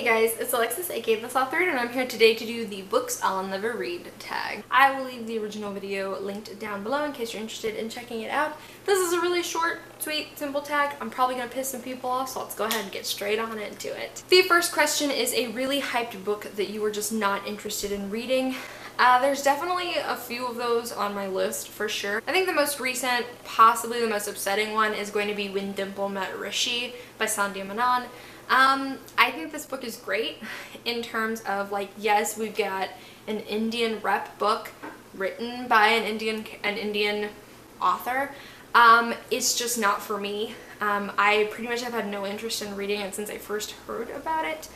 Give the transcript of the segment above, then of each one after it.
Hey guys, it's Alexis, aka The Soft Third, and I'm here today to do the books I'll never read tag. I will leave the original video linked down below in case you're interested in checking it out. This is a really short, sweet, simple tag. I'm probably going to piss some people off, so let's go ahead and get straight on into it. The first question is a really hyped book that you were just not interested in reading. There's definitely a few of those on my list for sure. I think the most recent, possibly the most upsetting one, is going to be When Dimple Met Rashid by Sandhya Menon. I think this book is great in terms of, like, yes, we've got an Indian rep book written by an Indian author. It's just not for me. I pretty much have had no interest in reading it since I first heard about it.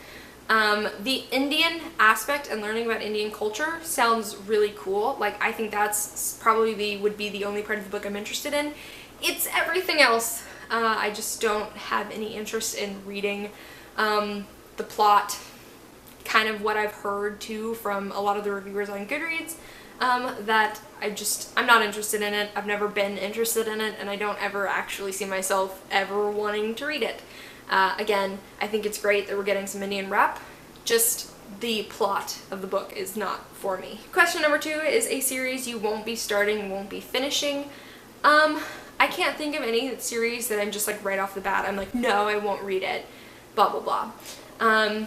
The Indian aspect and learning about Indian culture sounds really cool. Like, I think that's probably would be the only part of the book I'm interested in. It's everything else. I just don't have any interest in reading the plot, kind of what I've heard too from a lot of the reviewers on Goodreads, that I'm not interested in it. I've never been interested in it, and I don't ever actually see myself ever wanting to read it. Again, I think it's great that we're getting some Indian rep, just the plot of the book is not for me. Question number 2 is a series you won't be starting, won't be finishing. I can't think of any series that I'm just like right off the bat, I'm like, no, I won't read it, blah, blah, blah.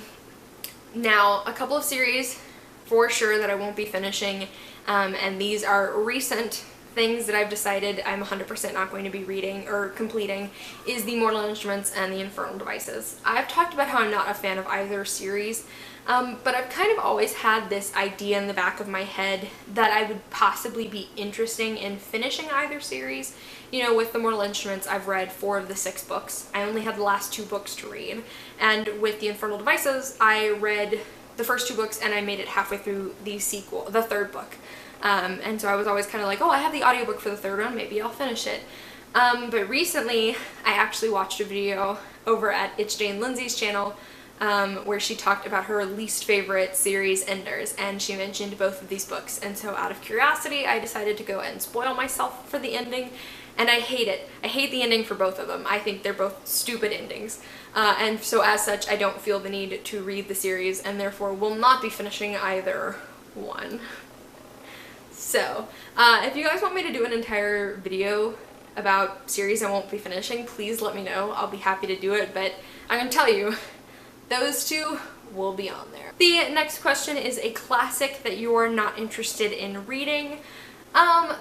Now, a couple of series for sure that I won't be finishing, and these are recent things that I've decided I'm 100% not going to be reading or completing, is The Mortal Instruments and The Infernal Devices. I've talked about how I'm not a fan of either series, but I've kind of always had this idea in the back of my head that I would possibly be interested in finishing either series. You know, with The Mortal Instruments, I've read 4 of the 6 books. I only had the last 2 books to read. And with The Infernal Devices, I read the first 2 books and I made it halfway through the sequel, the 3rd book. And so I was always kind of like, oh, I have the audiobook for the 3rd one, maybe I'll finish it. But recently, I actually watched a video over at It's Jane Lindsay's channel, where she talked about her least favorite series enders, and she mentioned both of these books. And so out of curiosity, I decided to go and spoil myself for the ending, and I hate it. I hate the ending for both of them. I think they're both stupid endings. And so as such, I don't feel the need to read the series, and therefore will not be finishing either one. So, if you guys want me to do an entire video about series I won't be finishing, please let me know. I'll be happy to do it, but I'm gonna tell you, those 2 will be on there. The next question is a classic that you are not interested in reading.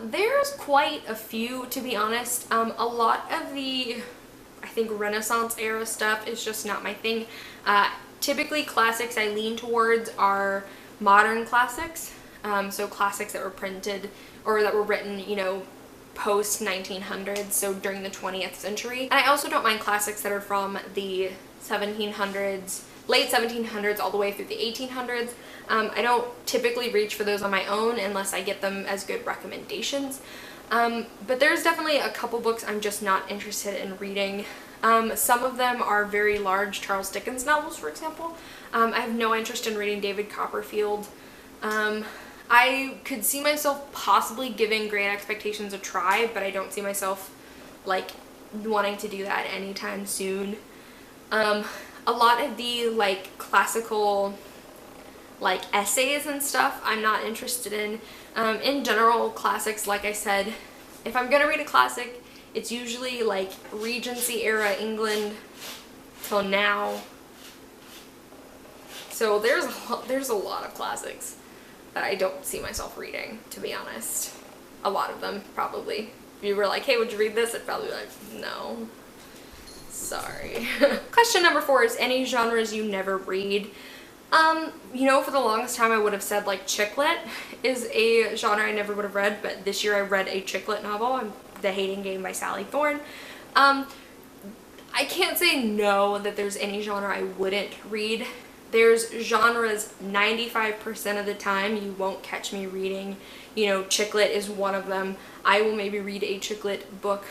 There's quite a few, to be honest. A lot of the, I think, Renaissance era stuff is just not my thing. Typically, classics I lean towards are modern classics. So classics that were printed or that were written, you know, post 1900s, so during the 20th century. And I also don't mind classics that are from the 1700s, late 1700s all the way through the 1800s. I don't typically reach for those on my own unless I get them as good recommendations. But there's definitely a couple books I'm just not interested in reading. Some of them are very large Charles Dickens novels, for example. I have no interest in reading David Copperfield. I could see myself possibly giving Great Expectations a try, but I don't see myself, like, wanting to do that anytime soon. A lot of the, like, classical, like, essays and stuff I'm not interested in. In general, classics, like I said, if I'm gonna read a classic, it's usually, like, Regency era England till now. So there's a lot of classics that I don't see myself reading, to be honest. A lot of them, probably. If you were like, hey, would you read this? I'd probably be like, no. Sorry. Question number 4 is any genres you never read. You know, for the longest time I would have said, like, chick lit is a genre I never would have read, but this year I read a chick lit novel, The Hating Game by Sally Thorne. I can't say no that there's any genre I wouldn't read. There's genres 95% of the time you won't catch me reading. You know, chick lit is one of them. I will maybe read a chick lit book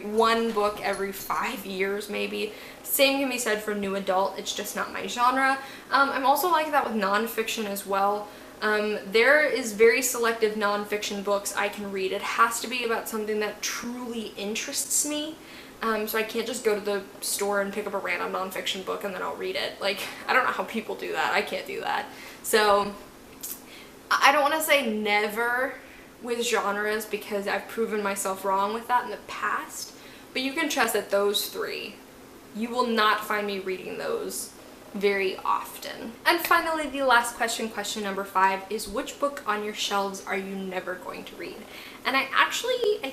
one book every 5 years maybe. Same can be said for new adult, it's just not my genre. I'm also like that with nonfiction as well. There is very selective nonfiction books I can read. It has to be about something that truly interests me. So I can't just go to the store and pick up a random nonfiction book and then I'll read it. Like, I don't know how people do that. I can't do that. So I don't want to say never with genres because I've proven myself wrong with that in the past, but you can trust that those three, you will not find me reading those very often. And finally, the last question, question number 5, is which book on your shelves are you never going to read? And I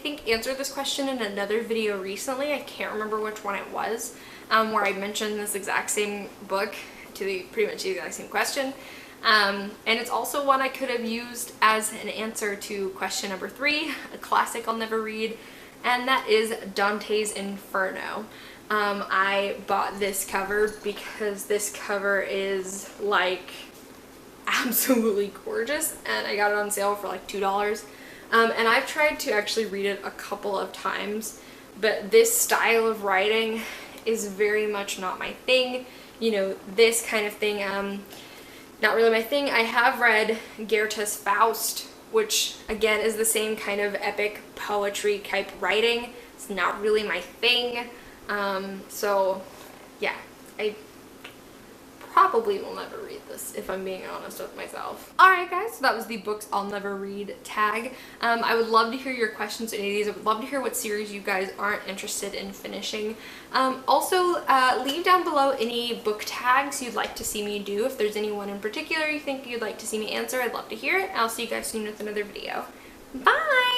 think answered this question in another video recently. I can't remember which one it was, where I mentioned this exact same book to pretty much the exact same question. And it's also one I could have used as an answer to question number 3, a classic I'll never read, and that is Dante's Inferno. I bought this cover because this cover is like absolutely gorgeous, and I got it on sale for like $2. And I've tried to actually read it a couple of times, but this style of writing is very much not my thing. You know, this kind of thing, not really my thing. I have read Goethe's Faust, which again is the same kind of epic poetry type writing. It's not really my thing. So yeah, I probably will never read this if I'm being honest with myself. Alright guys, so that was the books I'll never read tag. I would love to hear your questions to any of these. I would love to hear what series you guys aren't interested in finishing. Also, leave down below any book tags you'd like to see me do. If there's anyone in particular you think you'd like to see me answer, I'd love to hear it. I'll see you guys soon with another video. Bye!